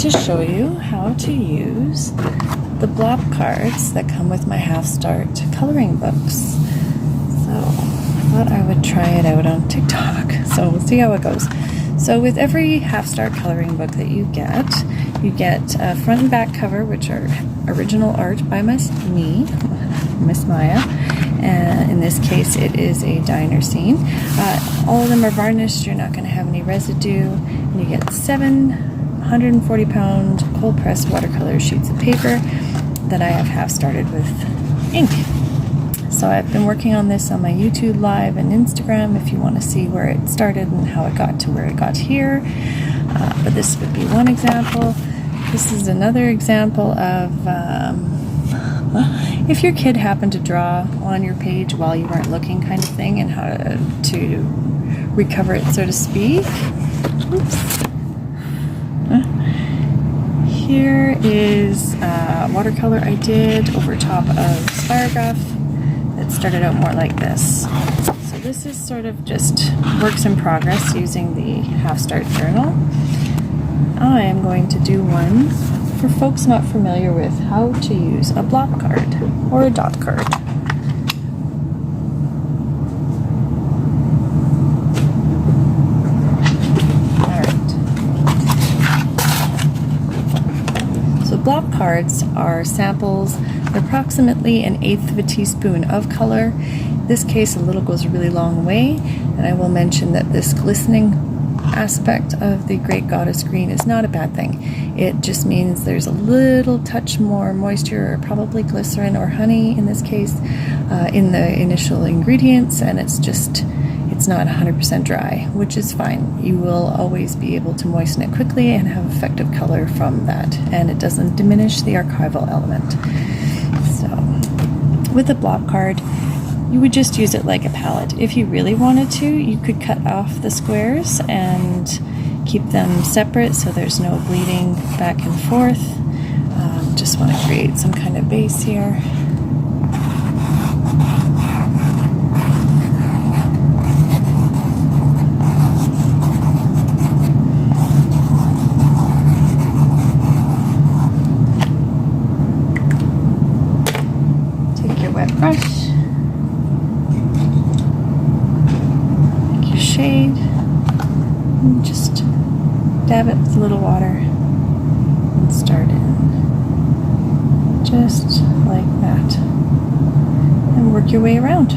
to show you how to use the Blop cards that come with my Half Start coloring books. So I thought I would try it out on TikTok, so we'll see how it goes. So with every Half Start coloring book that you get a front and back cover, which are original art by Miss Maja. In this case, it is a diner scene. All of them are varnished. You're not going to have any residue. And you get 7 140-pound cold-pressed watercolor sheets of paper that I have half started with ink. So I've been working on this on my YouTube Live and Instagram if you want to see where it started and how it got to where it got here. But this would be one example. This is another example of if your kid happened to draw on your page while you weren't looking kind of thing, and how to recover it, so to speak. Oops. Here is watercolor I did over top of Spirograph that started out more like this. So this is sort of just works in progress using the Half Start journal. I am going to do one for folks not familiar with how to use a Blop card or a dot card. So Blop cards are samples. They're approximately 1/8 of a teaspoon of color. In this case, a little goes a really long way, and I will mention that this glistening aspect of the Great Goddess Green is not a bad thing. It just means there's a little touch more moisture, or probably glycerin or honey in this case, in the initial ingredients, and it's not 100% dry, which is fine. You will always be able to moisten it quickly and have effective color from that, and it doesn't diminish the archival element. So with a Blop card, you would just use it like a palette. If you really wanted to, you could cut off the squares and keep them separate so there's no bleeding back and forth. Just want to create some kind of base here. Take your wet brush. Shade, and just dab it with a little water and start in just like that, and work your way around.